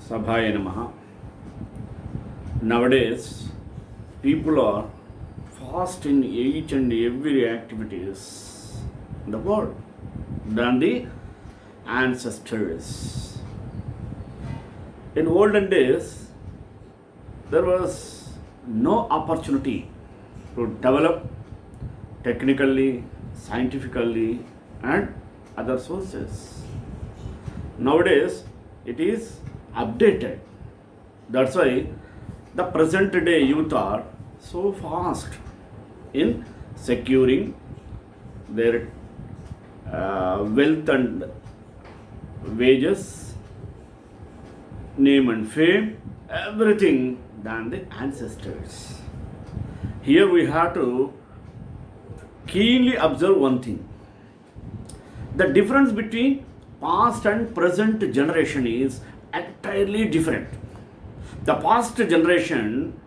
Sabhaya Namaha. Nowadays, people are fast in each and every activities in the world than the ancestors. In olden days, there was no opportunity to develop technically, scientifically, and other sources. Nowadays, it is updated. That's why the present day youth are so fast in securing their wealth and wages, name and fame, everything than the ancestors. Here we have to keenly observe one thing. The difference between past and present generation is entirely different. The past generation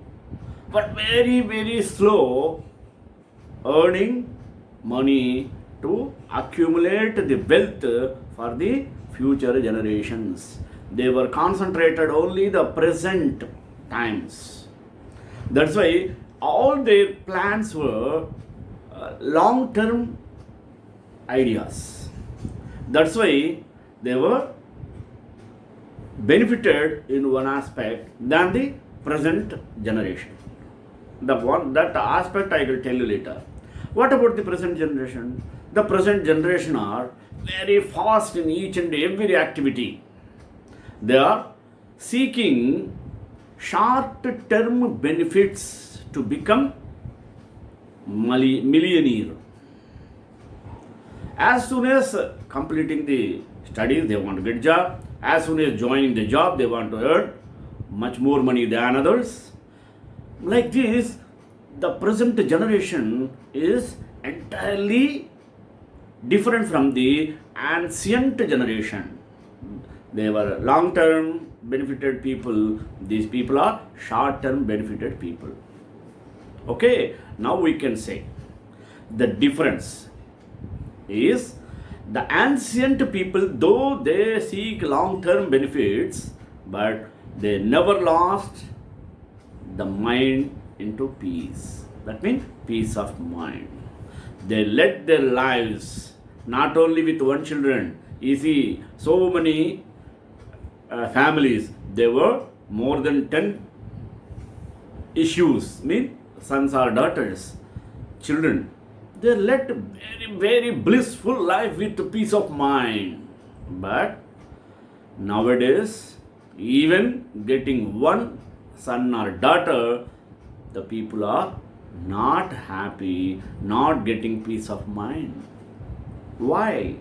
were very slow earning money to accumulate the wealth for the future generations. They were concentrated only the present times. That's why all their plans were long-term ideas. That's why they were benefited in one aspect than the present generation. That aspect I will tell you later. What about the present generation? The present generation are very fast in each and every activity. They are seeking short-term benefits to become millionaire. As soon as completing the studies, they want to get a job. As soon as joining the job, they want to earn much more money than others. Like this, the present generation is entirely different from the ancient generation. They were long-term benefited people. These people are short-term benefited people. Okay, now we can say the difference is the ancient people, though they seek long-term benefits, but they never lost the mind into peace. That means peace of mind. They led their lives not only with one children. You see, so many families, there were more than 10 issues, mean sons or daughters, children. They led very blissful life with peace of mind. But nowadays, even getting one son or daughter, the people are not happy, not getting peace of mind. Why?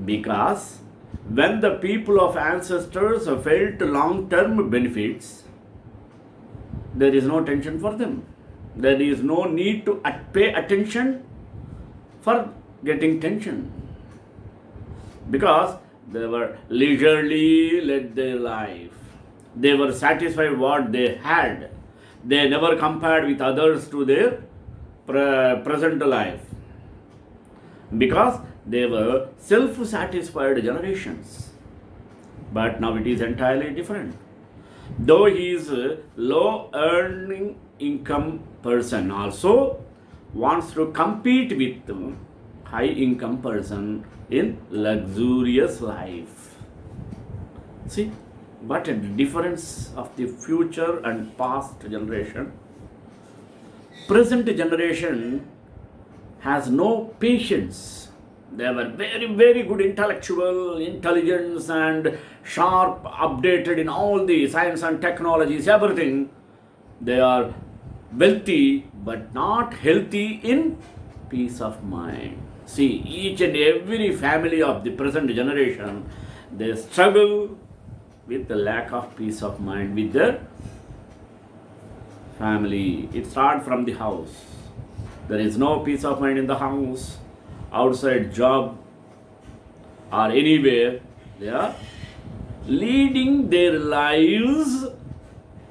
Because when the people of ancestors have felt long-term benefits, there is no tension for them. There is no need to pay attention for getting tension. Because they were leisurely led their life. They were satisfied what they had. They never compared with others to their present life. Because they were self-satisfied generations. But now it is entirely different. Though he is a low earning income person, also wants to compete with high income person in luxurious life. See what a difference of the future and past generation. Present generation has no patience. They were very good intellectual, intelligence and sharp, updated in all the science and technologies, everything. They are wealthy but not healthy in peace of mind. See, each and every family of the present generation, they struggle with the lack of peace of mind with their family. It starts from the house. There is no peace of mind in the house, outside job or anywhere. They are leading their lives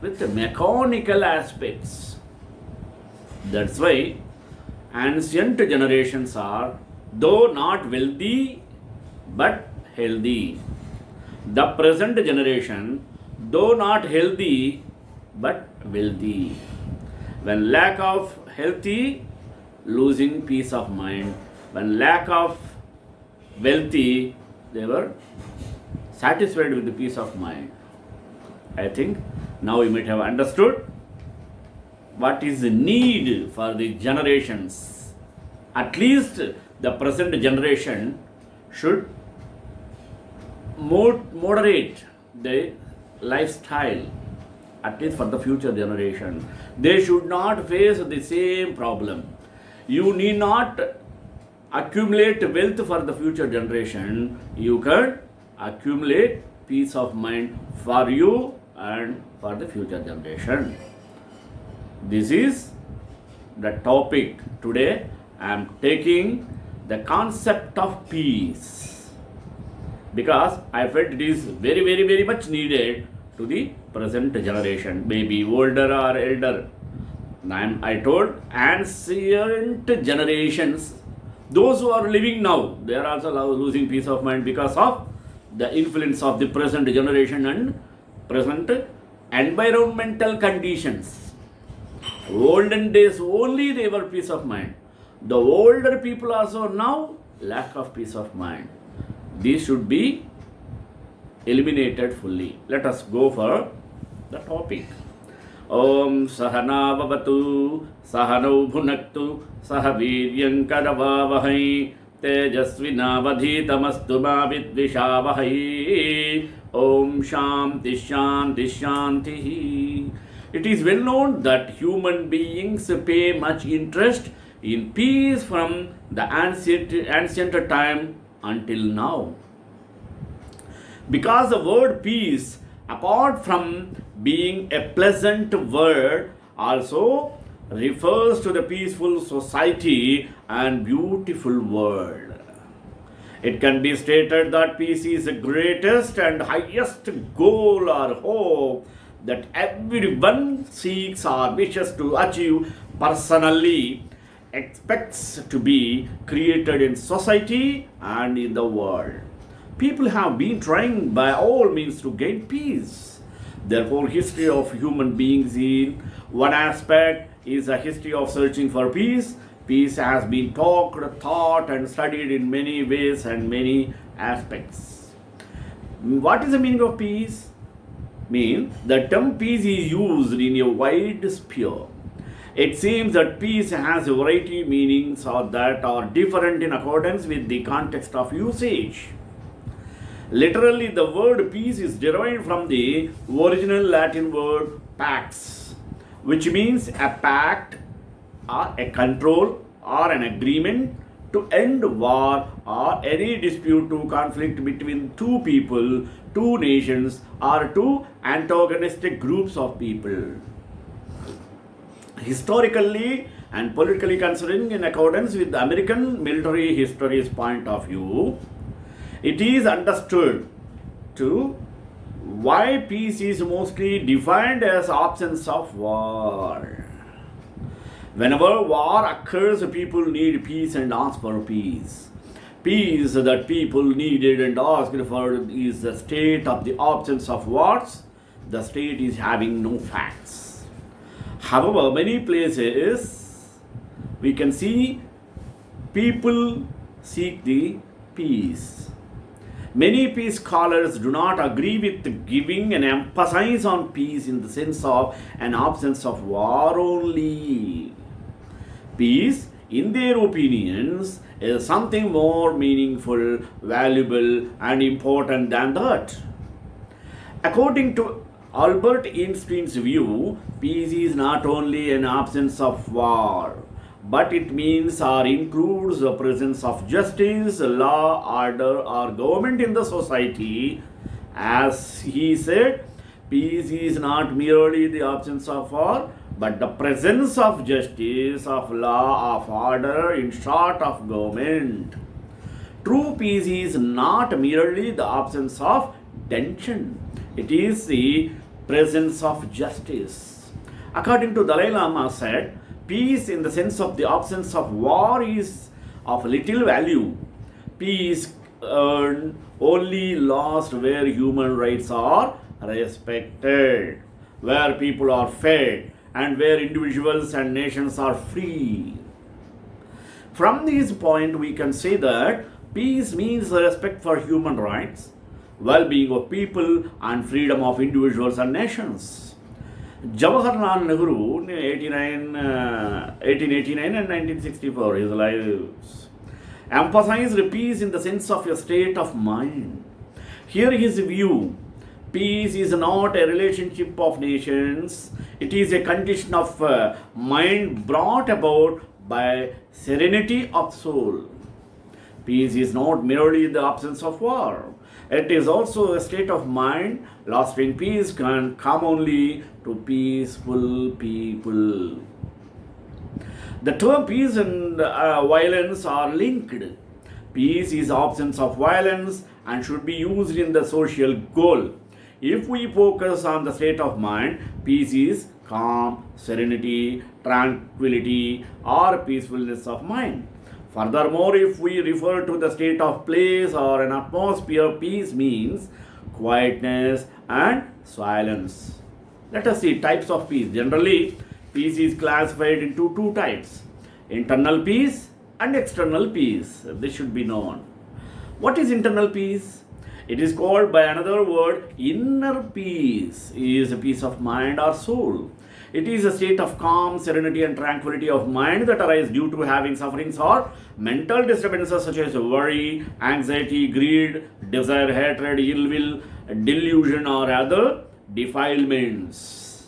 with mechanical aspects. That's why ancient generations are, though not wealthy, but healthy. The present generation, though not healthy, but wealthy. When lack of healthy, losing peace of mind. When lack of wealthy, they were satisfied with the peace of mind. I think now you might have understood what is the need for the generations. At least the present generation should moderate the lifestyle, at least for the future generation. They should not face the same problem. You need not accumulate wealth for the future generation. You can accumulate peace of mind for you and for the future generation. This is the topic today. I am taking the concept of peace because I felt it is very, very, very much needed to the present generation, maybe older or elder. I told ancient generations, those who are living now, they are also losing peace of mind because of the influence of the present generation and present environmental conditions. Olden days only they were peace of mind. The older people also now lack of peace of mind. These should be eliminated fully. Let us go for the topic. Om Sahana Vavatu Sahano Bhunaktu Sahaviryam Karavavahai Tejasvinavadhitamastu ma vidvishavahai. Om Shanti Shanti Shanti. It is well known that human beings pay much interest in peace from the ancient time until now. Because the word peace, apart from being a pleasant word, also refers to the peaceful society and beautiful world. It can be stated that peace is the greatest and highest goal or hope that everyone seeks or wishes to achieve personally, expects to be created in society and in the world. People have been trying by all means to gain peace. Therefore, history of human beings in one aspect is a history of searching for peace. Peace has been talked, thought, and studied in many ways and many aspects. What is the meaning of peace? The term peace is used in a wide sphere. It seems that peace has a variety of meanings that are different in accordance with the context of usage. Literally, the word peace is derived from the original Latin word pax, which means a pact or a control or an agreement to end war or any dispute to conflict between two people, two nations, or two antagonistic groups of people. Historically and politically considering in accordance with the American military history's point of view, it is understood to why peace is mostly defined as absence of war. Whenever war occurs, people need peace and ask for peace. Peace that people needed and asked for is the state of the absence of wars. The state is having no facts. However, many places we can see people seek the peace. Many peace scholars do not agree with giving an emphasis on peace in the sense of an absence of war only. Peace, in their opinions, is something more meaningful, valuable, and important than that. According to Albert Einstein's view, peace is not only an absence of war, but it means or includes the presence of justice, law, order, or government in the society. As he said, peace is not merely the absence of war, but the presence of justice, of law, of order, in short, of government. True peace is not merely the absence of tension, it is the presence of justice. According to Dalai Lama said, peace in the sense of the absence of war is of little value. Peace earned, only lost where human rights are respected, where people are fed, and where individuals and nations are free. From this point, we can say that peace means respect for human rights, well being of people, and freedom of individuals and nations. Jawaharlal Nehru, 1889 and 1964, his lives, emphasized peace in the sense of a state of mind. Here, his view: peace is not a relationship of nations, it is a condition of mind brought about by serenity of soul. Peace is not merely the absence of war, it is also a state of mind. Lasting peace can come only to peaceful people. The term peace and violence are linked. Peace is absence of violence and should be used in the social goal. If we focus on the state of mind, peace is calm, serenity, tranquility, or peacefulness of mind. Furthermore, if we refer to the state of place or an atmosphere, peace means quietness and silence. Let us see types of peace. Generally, peace is classified into two types: internal peace and external peace. This should be known. What is internal peace? It is called by another word inner peace. It is a peace of mind or soul. It is a state of calm, serenity, and tranquility of mind that arise due to having sufferings or mental disturbances such as worry, anxiety, greed, desire, hatred, ill will, delusion, or other defilements.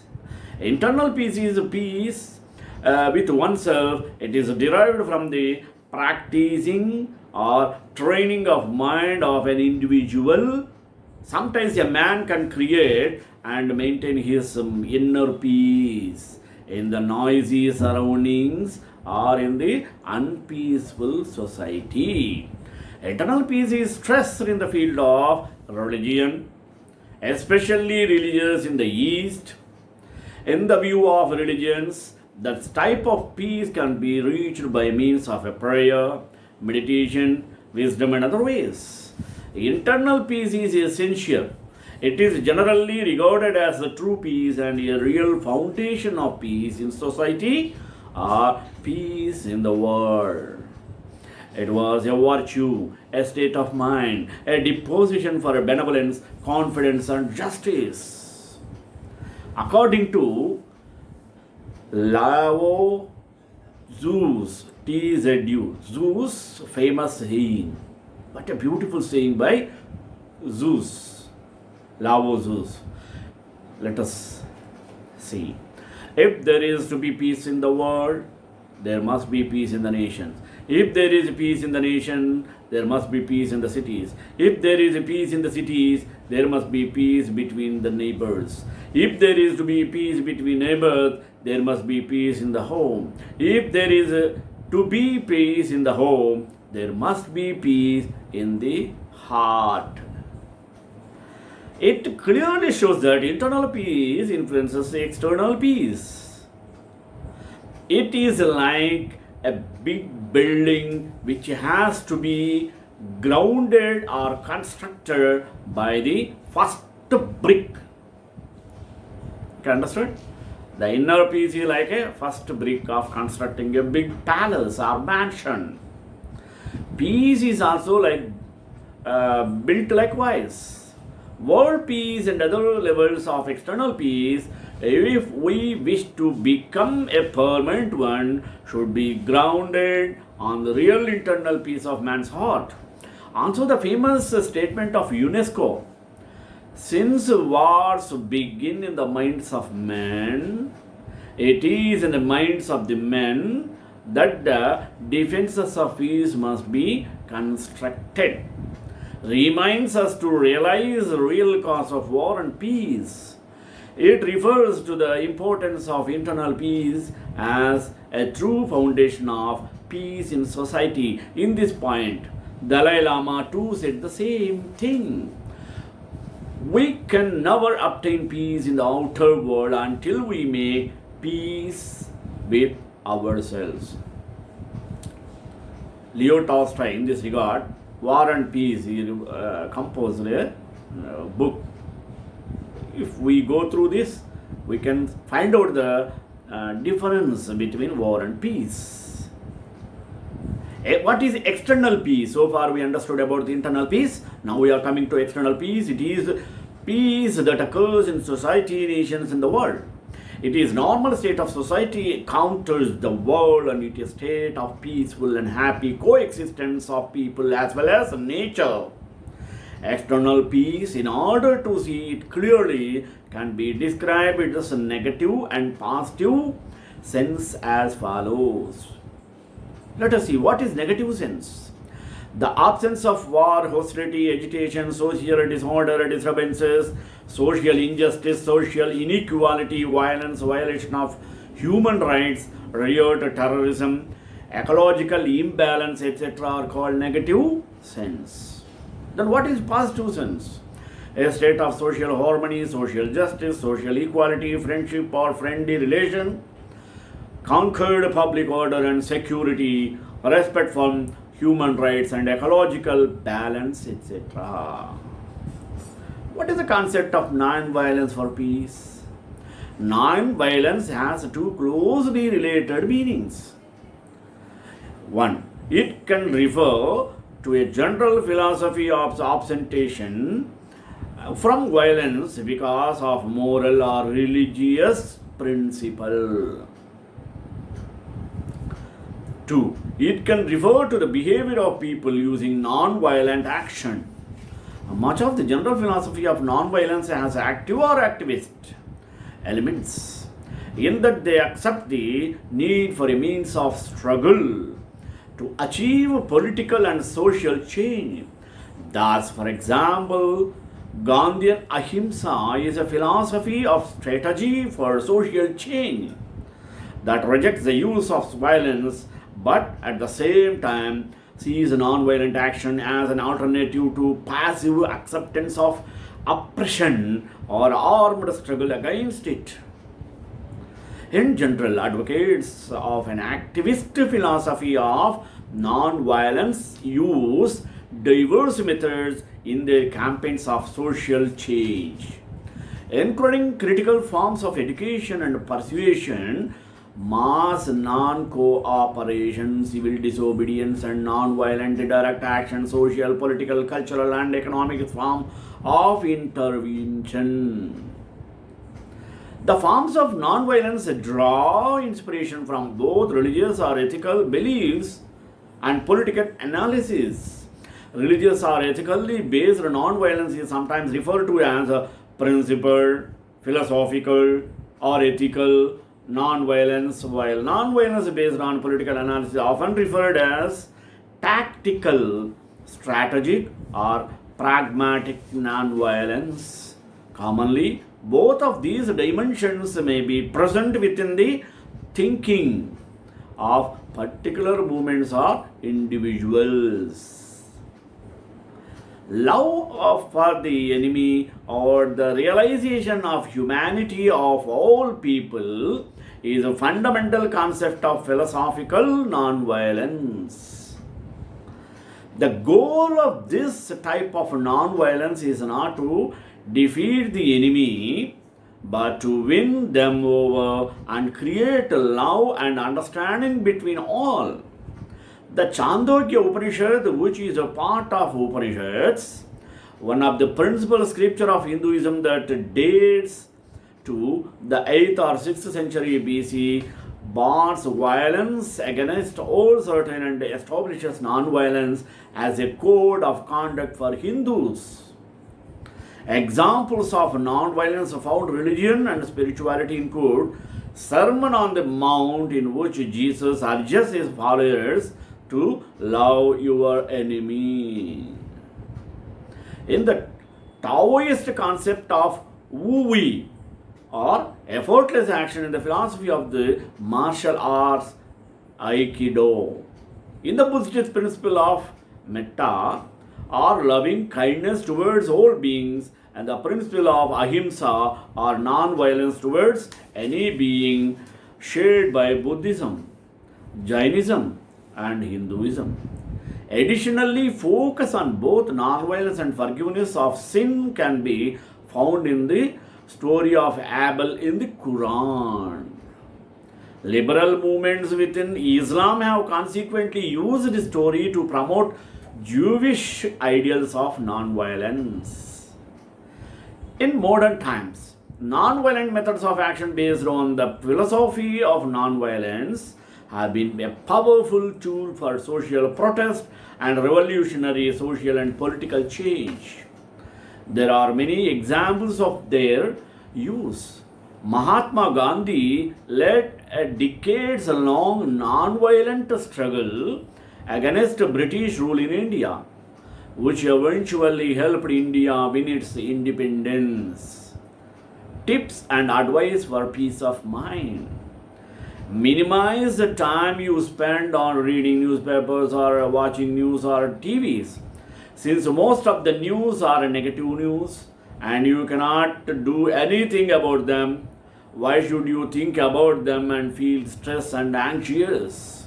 Internal peace is peace with oneself. It is derived from the practicing or training of mind of an individual. Sometimes a man can create and maintain his inner peace in the noisy surroundings or in the unpeaceful society. Internal peace is stressed in the field of religion, especially religious in the East. In the view of religions, that type of peace can be reached by means of a prayer, meditation, wisdom, and other ways. Internal peace is essential. It is generally regarded as the true peace and a real foundation of peace in society or peace in the world. It was a virtue, a state of mind, a disposition for benevolence, confidence, and justice. According to Lao Tzu's TZU, Tzu's famous saying. What a beautiful saying by Zeus, Lao Zeus. Let us see. If there is to be peace in the world, there must be peace in the nations. If there is peace in the nation, there must be peace in the cities. If there is peace in the cities, there must be peace between the neighbors. If there is to be peace between neighbors, there must be peace in the home. If there is to be peace in the home, there must be peace in the heart. It clearly shows that internal peace influences the external peace. It is like a big building which has to be grounded or constructed by the first brick. You understand? The inner peace is like a first brick of constructing a big palace or mansion. Peace is also like built likewise. World peace and other levels of external peace, if we wish to become a permanent one, should be grounded on the real internal peace of man's heart. Also, the famous statement of UNESCO: since wars begin in the minds of men, it is in the minds of the men that the defenses of peace must be constructed. Reminds us to realize the real cause of war and peace. It refers to the importance of internal peace as a true foundation of peace in society. In this point, Dalai Lama too said the same thing. We can never obtain peace in the outer world until we make peace with ourselves. Leo Tolstoy, in this regard, War and Peace, he composed a book. If we go through this, we can find out the difference between war and peace. What is external peace? So far we understood about the internal peace. Now we are coming to external peace. It is peace that occurs in society, nations, in the world. It is normal state of society counters the world, and it is state of peaceful and happy coexistence of people as well as nature. External peace, in order to see it clearly, can be described as a negative and positive sense as follows. Let us see what is negative sense. The absence of war, hostility, agitation, social disorder, disturbances, social injustice, social inequality, violence, violation of human rights, riot, terrorism, ecological imbalance, etc. are called negative sense. Then what is positive sense? A state of social harmony, social justice, social equality, friendship or friendly relation, conquered public order and security, respect for human rights and ecological balance, etc. What is the concept of non-violence for peace? Non-violence has two closely related meanings. One, it can refer to a general philosophy of abstention from violence because of moral or religious principle. 2. It can refer to the behavior of people using non-violent action. Much of the general philosophy of non-violence has active or activist elements, in that they accept the need for a means of struggle to achieve political and social change. Thus, for example, Gandhian Ahimsa is a philosophy of strategy for social change that rejects the use of violence, but at the same time sees non-violent action as an alternative to passive acceptance of oppression or armed struggle against it. In general, advocates of an activist philosophy of non-violence use diverse methods in their campaigns of social change, including critical forms of education and persuasion, mass non-cooperation, civil disobedience, and non-violent direct action, social, political, cultural, and economic form of intervention. The forms of non-violence draw inspiration from both religious or ethical beliefs and political analysis. Religious or ethically based non-violence is sometimes referred to as a principled, philosophical, or ethical non-violence, while non-violence based on political analysis is often referred as tactical, strategic, or pragmatic non-violence. Commonly, both of these dimensions may be present within the thinking of particular movements or individuals. Love for the enemy or the realization of humanity of all people is a fundamental concept of philosophical non-violence. The goal of this type of non-violence is not to defeat the enemy, but to win them over and create love and understanding between all. The Chandogya Upanishad, which is a part of Upanishads, one of the principal scripture of Hinduism that dates to the 8th or 6th century BC, bars violence against all certain and establishes non-violence as a code of conduct for Hindus. Examples of non-violence found religion and spirituality include Sermon on the Mount, in which Jesus urges his followers to love your enemy. In the Taoist concept of Wu Wei, or effortless action in the philosophy of the martial arts Aikido. In the Buddhist principle of Metta, or loving kindness towards all beings, and the principle of Ahimsa, or non-violence towards any being, shared by Buddhism, Jainism, and Hinduism. Additionally, focus on both nonviolence and forgiveness of sin can be found in the story of Abel in the Quran. Liberal movements within Islam have consequently used the story to promote Jewish ideals of nonviolence. In modern times, nonviolent methods of action based on the philosophy of nonviolence have been a powerful tool for social protest and revolutionary social and political change. There are many examples of their use. Mahatma Gandhi led a decades long non-violent struggle against British rule in India, which eventually helped India win its independence. Tips and advice for peace of mind. Minimize the time you spend on reading newspapers or watching news or TVs. Since most of the news are negative news and you cannot do anything about them, why should you think about them and feel stressed and anxious?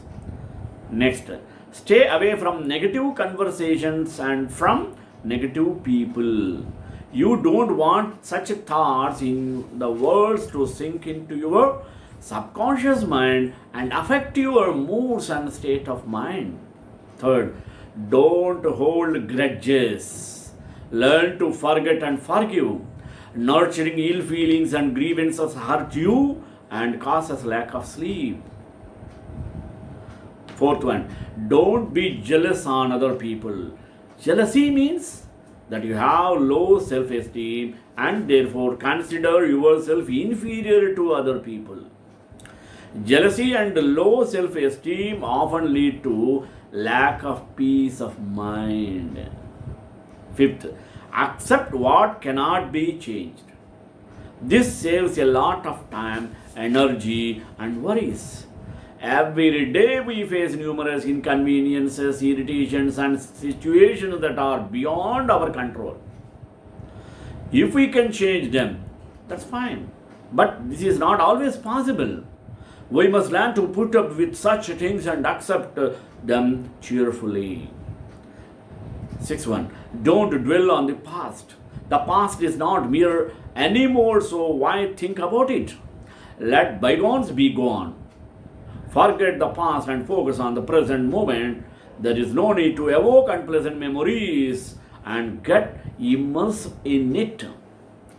Next, stay away from negative conversations and from negative people. You don't want such thoughts in the words to sink into your subconscious mind and affect your moods and state of mind. Third, don't hold grudges. Learn to forget and forgive. Nurturing ill feelings and grievances hurt you and causes lack of sleep. Fourth one, don't be jealous on other people. Jealousy means that you have low self-esteem and therefore consider yourself inferior to other people. Jealousy and low self-esteem often lead to lack of peace of mind. Fifth, accept what cannot be changed. This saves a lot of time, energy, and worries. Every day we face numerous inconveniences, irritations, and situations that are beyond our control. If we can change them, that's fine. But this is not always possible. We must learn to put up with such things and accept them cheerfully. Sixth one, don't dwell on the past. The past is not mere anymore, so why think about it? Let bygones be gone. Forget the past and focus on the present moment. There is no need to evoke unpleasant memories and get immersed in it.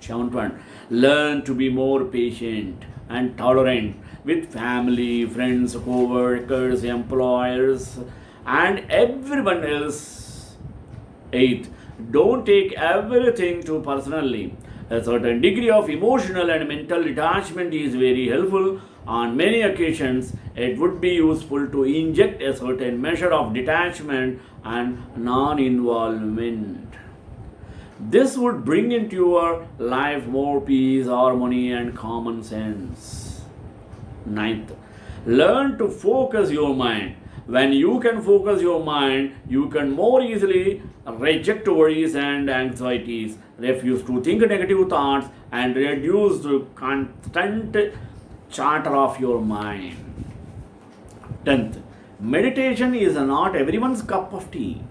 Seventh one, learn to be more patient and tolerant with family, friends, co-workers, employers, and everyone else. Eighth, don't take everything too personally. A certain degree of emotional and mental detachment is very helpful. On many occasions, it would be useful to inject a certain measure of detachment and non-involvement. This would bring into your life more peace, harmony, and common sense. Ninth, learn to focus your mind. When you can focus your mind, you can more easily reject worries and anxieties, refuse to think negative thoughts, and reduce the constant chatter of your mind. 10th, meditation is not everyone's cup of tea.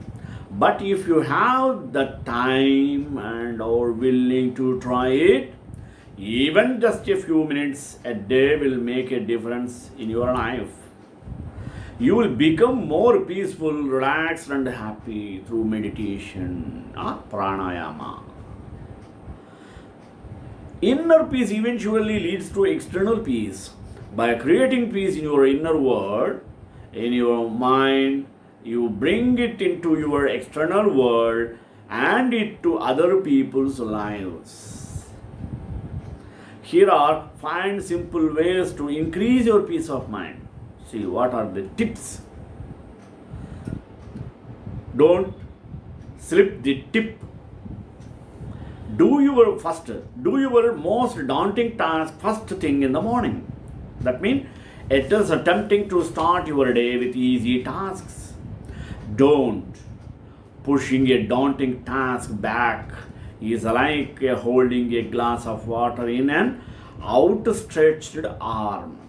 But if you have the time and are willing to try it, even just a few minutes a day will make a difference in your life. You will become more peaceful, relaxed, and happy through meditation or pranayama. Inner peace eventually leads to external peace. By creating peace in your inner world, in your mind, you bring it into your external world and it to other people's lives. Here are 5 simple ways to increase your peace of mind. See, what are the tips? Don't slip the tip. Do your most daunting task first thing in the morning. That means it is attempting to start your day with easy tasks. Don't. Pushing a daunting task back is like holding a glass of water in an outstretched arm.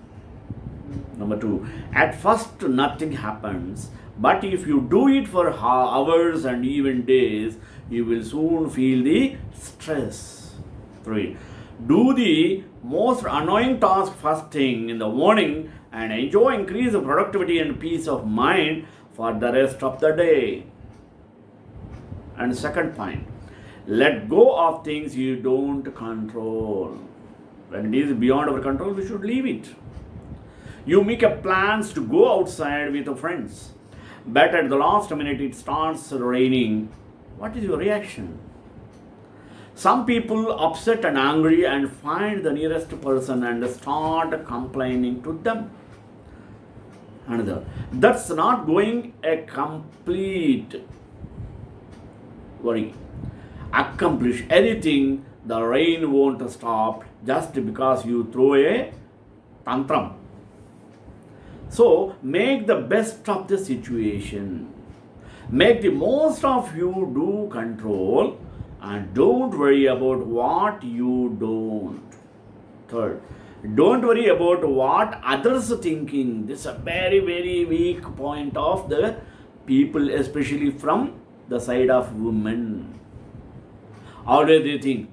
Number 2, at first nothing happens, But if you do it for hours and even days, you will soon feel the stress. 3. Do the most annoying task first thing in the morning and enjoy increased productivity and peace of mind for the rest of the day. And second point, let go of things you don't control. When it is beyond our control, we should leave it. You make a plans to go outside with your friends, but at the last minute it starts raining. What is your reaction? Some people upset and angry and find the nearest person and start complaining to them. Another, that's not going a complete worry. Accomplish anything, the rain won't stop just because you throw a tantrum. So make the best of the situation. Make the most of you do control and don't worry about what you don't. Third, don't worry about what others are thinking. This is a very, very weak point of the people, especially from the side of women. Always they think,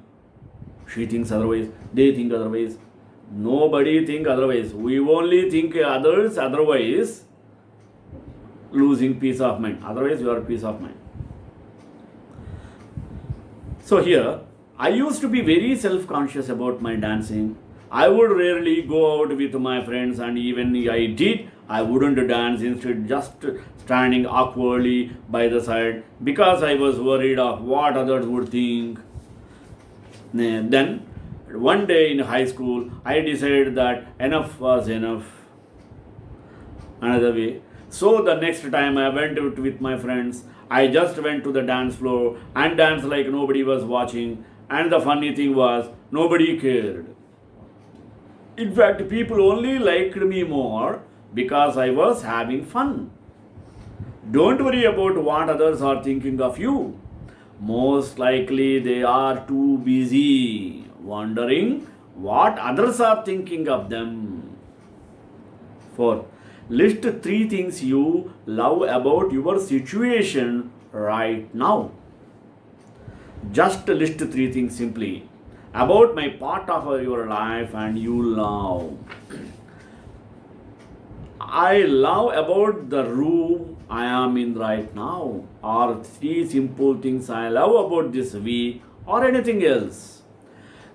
she thinks otherwise, they think otherwise. Nobody think otherwise. We only think others otherwise, losing peace of mind. Otherwise, you are peace of mind. So here, I used to be very self-conscious about my dancing. I would rarely go out with my friends, and even I did, I wouldn't dance, instead just standing awkwardly by the side because I was worried of what others would think. Then, one day in high school, I decided that enough was enough. Another way. So the next time I went out with my friends, I just went to the dance floor and danced like nobody was watching. And the funny thing was, nobody cared. In fact, people only liked me more because I was having fun. Don't worry about what others are thinking of you. Most likely they are too busy wondering what others are thinking of them. 4. List 3 things you love about your situation right now. Just list 3 things simply about my part of your life and you love. I love about the room I am in right now, or 3 simple things I love about this week, or anything else.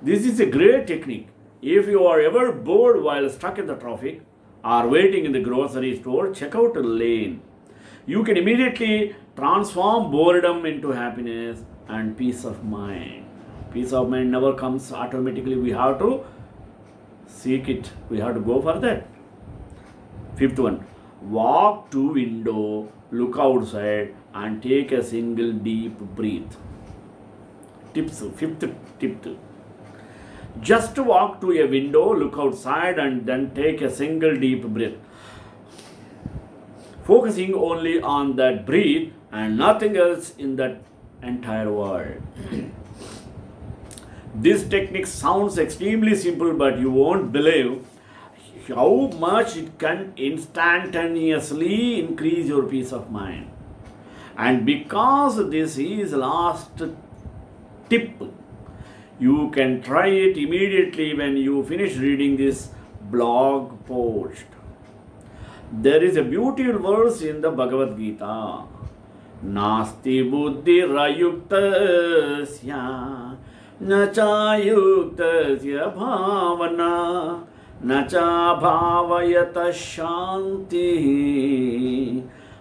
This is a great technique. If you are ever bored while stuck in the traffic or waiting in the grocery store, check out a lane. You can immediately transform boredom into happiness and peace of mind. Peace of mind never comes automatically. We have to seek it. We have to go for that. 5th one, walk to window, look outside and take a single deep breath. 5th tip. Just walk to a window, look outside and then take a single deep breath. Focusing only on that breath and nothing else in that entire world. This technique sounds extremely simple, but you won't believe how much it can instantaneously increase your peace of mind. And because this is last tip, you can try it immediately when you finish reading this blog post. There is a beautiful verse in the Bhagavad Gita. Nasti buddhi rayuktasya nacha yuktasya bhavana nacha bhavayata shanti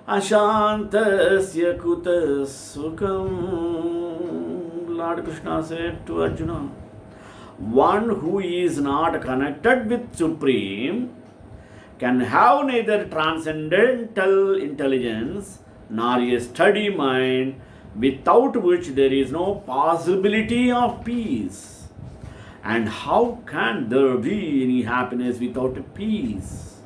ashantasya kuta sukham. Lord Krishna said to Arjuna, one who is not connected with Supreme can have neither transcendental intelligence nor a steady mind, without which there is no possibility of peace. And how can there be any happiness without peace?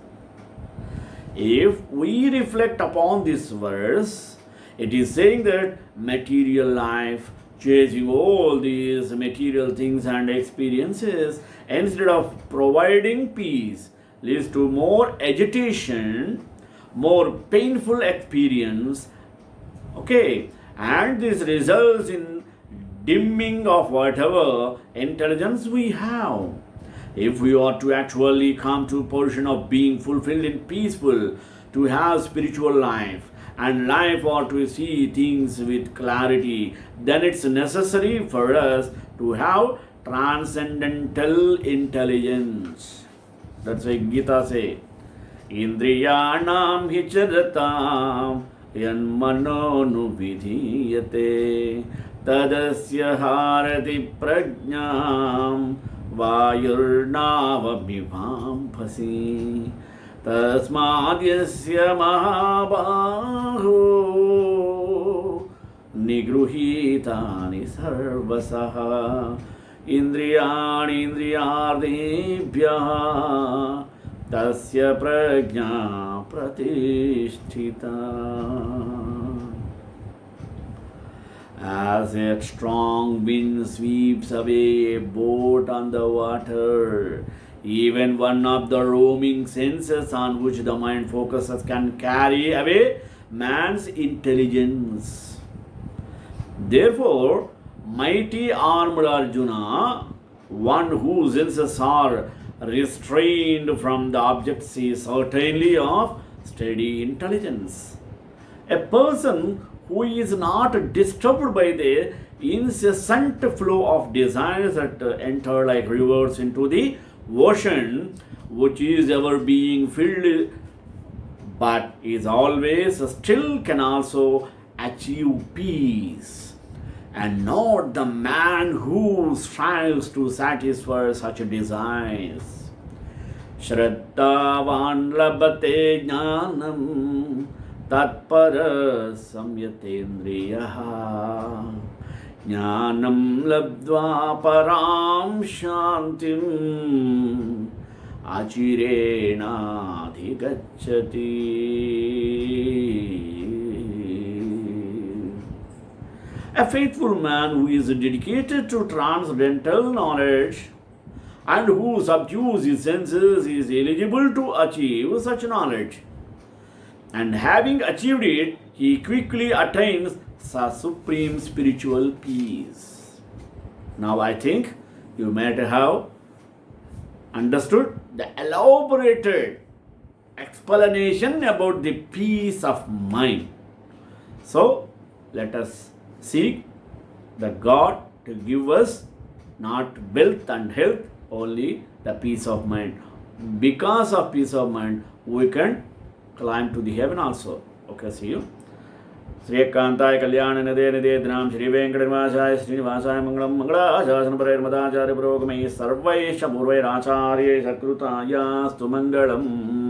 If we reflect upon this verse, it is saying that material life, chasing all these material things and experiences, instead of providing peace, leads to more agitation, more painful experience. Okay, and this results in dimming of whatever intelligence we have. If we are to actually come to a position of being fulfilled and peaceful, to have spiritual life and life or to see things with clarity, then it's necessary for us to have transcendental intelligence. That's why Gita says, Indriyanam hicharatam yanmano vidhiyate tadasya harati prajnam vayurnavabhivampasi tasmadyasya mahabaho nigruhitani sarvasaha indriyani indriyardebhyah tasya prajna pratisthita. As a strong wind sweeps away a boat on the water, even one of the roaming senses on which the mind focuses can carry away man's intelligence. Therefore, mighty armed Arjuna, one whose senses are restrained from the objects, is certainly of steady intelligence. A person who is not disturbed by the incessant flow of desires that enter like rivers into the ocean, which is ever being filled but is always still, can also achieve peace, and not the man who strives to satisfy such desires. Shraddhavan labate jnanam tatpara samyatendriyaha jnanam labdva param shantim achirena adhigacchati. A faithful man who is dedicated to transcendental knowledge and who subdues his senses is eligible to achieve such knowledge. And having achieved it, he quickly attains supreme spiritual peace. Now I think you might have understood the elaborated explanation about the peace of mind. So let us seek the God to give us not wealth and health, only the peace of mind. Because of peace of mind, we can climb to the heaven also. Okay, see you. Sri Kantai Kalyan Nade Nade Dram Shri Venkatavasaya Srinivasaya Mangalam Mangalachasan Parer Madacharya Progame Sarvaisha Purvairacharya Sakrutaya Stu Mangalam.